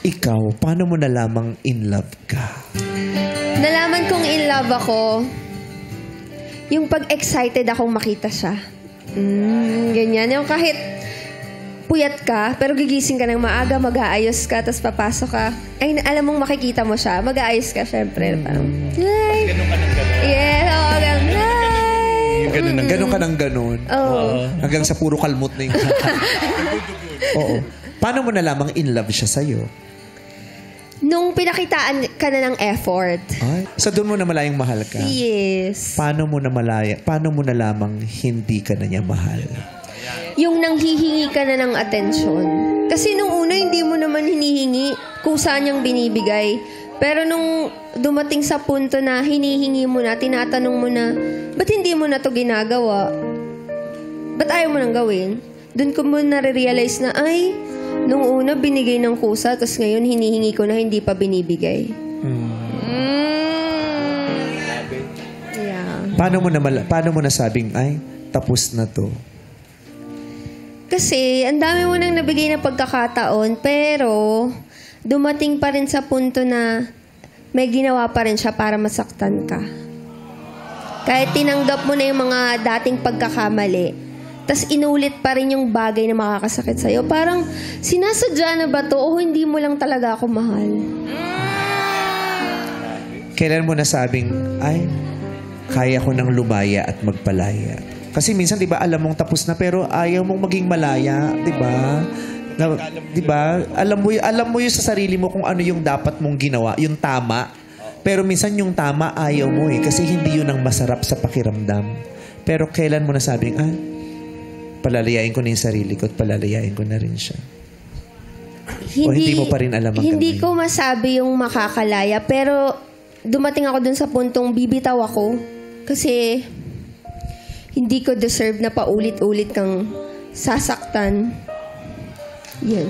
Ikaw, paano mo nalamang in love ka? Nalaman kong in love ako, yung pag-excited akong makita siya. Ganyan. Yung kahit puyat ka, pero gigising ka ng maaga, mag-aayos ka, tapos papasok ka. Ay, alam mong makikita mo siya, mag-aayos ka, syempre. Parang, hi! Ganun ka ng ganun. Yes, oo, ganun. Hi! Ganun ka ng ganun. Oo. Hanggang sa puro kalmot na yung... Oo. Paano mo nalamang in love siya sa'yo? Nung pinakitaan ka na ng effort. Ay, so doon mo na malayang mahal ka? Yes. Paano mo nalamang hindi ka na niya mahal? Yung nanghihingi ka na ng atensyon. Kasi nung una, hindi mo naman hinihingi kung saan niyang binibigay. Pero nung dumating sa punto na hinihingi mo na, tinatanong mo na, ba't hindi mo na to ginagawa? Ba't ayaw mo nang gawin? Doon ko mo nare-realize na, ay, nung una binigay ng kusa, tapos ngayon hinihingi ko na hindi pa binibigay. Yeah. Paano mo nasabing, ay, tapos na to? Kasi, ang dami mo nang nabigay na pagkakataon, pero dumating pa rin sa punto na may ginawa pa rin siya para masaktan ka. Kahit tinanggap mo na yung mga dating pagkakamali, tas inulit pa rin yung bagay na makakasakit sa'yo. Parang, sinasadya na ba to o hindi mo lang talaga ako mahal? Kailan mo nasabing, ay, kaya ko nang lumaya at magpalaya? Kasi minsan, di ba, alam mong tapos na pero ayaw mong maging malaya, di ba? Di ba? Alam mo yung sa sarili mo kung ano yung dapat mong ginawa, yung tama. Pero minsan yung tama ayaw mo eh, kasi hindi yun ang masarap sa pakiramdam. Pero kailan mo nasabing, palalayain ko na yung sarili ko at palalayain ko na rin siya? O hindi mo pa rin alam hanggang Hindi ngayon? ko masabi yung makakalaya, pero dumating ako dun sa puntong bibitaw ako kasi hindi ko deserve na paulit-ulit kang sasaktan. Yun.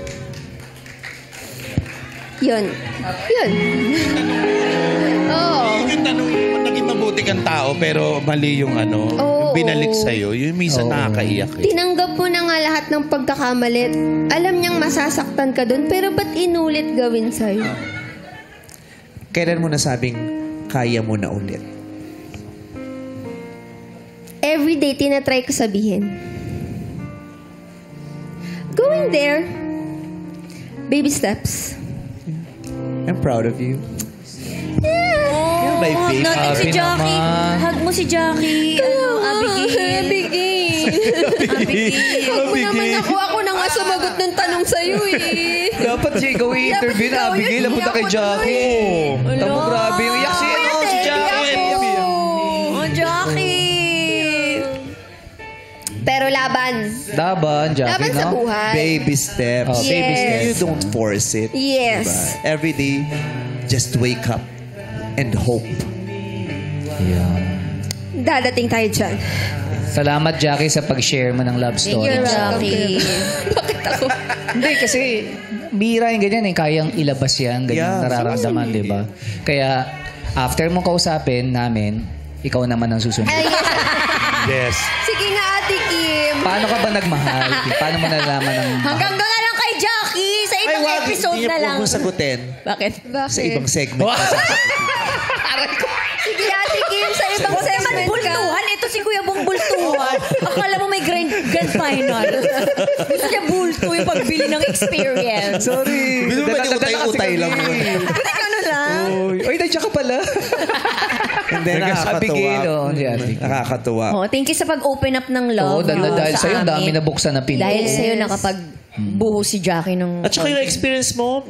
Oo. Yung tanong, naging mabuti kang tao, pero mali yung yung binalik sa'yo, yung minsan nakakaiyak eh. Tinanggap mo na nga lahat ng pagkakamalit. Alam niyang masasaktan ka dun, pero ba't inulit gawin sa'yo? Kailan mo nasabing, kaya mo na ulit? Everyday, tinatry ko sabihin. Going there. Baby steps. I'm proud of you. Yeah. My baby. Natin si Jackie. Hug mo si Jackie. Abigail. Huwag mo naman ako. Ako na nga sumagot ng tanong sa'yo eh. Dapat siya ikaw i-interview na, Abigail. Napunta kay Jackie. Tamo, grabe. Iyak si Jackie. Oh, Jackie. Pero laban. Laban, Jackie, Laban sa no? buhay. Baby steps. Oh, baby steps. You don't force it. Yes. Diba? Every day, just wake up and hope. Yeah. Dadating tayo dyan. Salamat, Jackie, sa pag-share mo ng love story. Thank you, Jackie. Bakit ako? Hindi, kasi bihira yung ganyan eh. Kayang ilabas yan, ganyan nararamdaman, di ba? Kaya, after mo kausapin namin, ikaw naman ang susunod. Yes. Sige nga, Ate Kim. Paano ka ba nagmahal? Paano mo nalaman ng mahal? Hanggang doon na lang kay Jackie. Sa ibang episode Hindi na niya lang. po kung sagutin. Bakit? Sa ibang segment. Sige, Ate Kim, sa ibang segment ka. Bultuhan. Ito si Kuya Bong bultuhan. Akala mo may grand final. Gusto niya bulto yung pagbili ng experience. Sorry. Gusto mo ba utay-utay lang mo? Buti ano lang. Oy, nandiyan ka pala. Hindi, Abigail, nakakatuwa. Nakakatuwa. Oh, thank you sa pag-open up ng love. Oo, dahil sa sa'yo, amin. dami na buksan na pinto. Dahil sa'yo nakapag-buho si Jackie ng... At saka yung experience mo,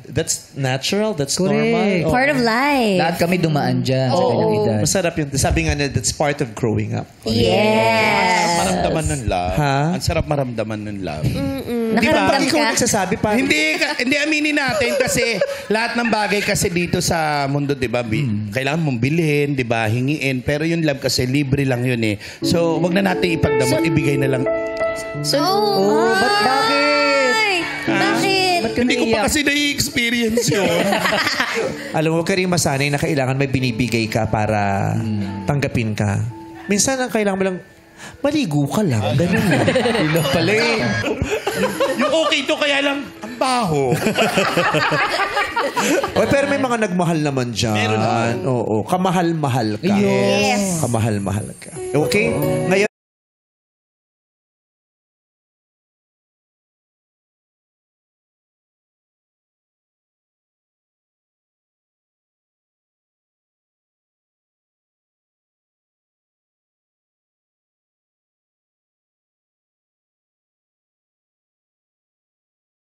that's natural, that's Correct. normal. Part of life. Lahat kami dumaan dyan sa kanyang edad. Masarap yun. Sabi nga na, that's part of growing up. Yes. Maramdaman ng love. Ha? Ang sarap maramdaman ng love. Nakaramdam Ikaw ka? nagsasabi pa. Hindi aminin natin kasi lahat ng bagay kasi dito sa mundo, 'di ba? Kailangan mong bilhin, 'di ba? Hingiin, pero yung love kasi libre lang 'yun eh. So, wag na natin ipagdamot, ibigay na lang. Ba't bakit? Ay, bakit? Ba't ka Hindi ko naiiyak? pa kasi na-experience 'yun. Alam mo, ka rin masanay na kailangan may binibigay ka para tanggapin ka. Minsan, ang kailangan mo lang, maligo ka lang. Ganun lang. Ilo pala eh. Yung okay to kaya lang, Baho. Oy, pero may mga nagmahal naman dyan. Meron naman. Oo, kamahal-mahal ka. Yes. Kamahal-mahal ka. Okay? Ngayon,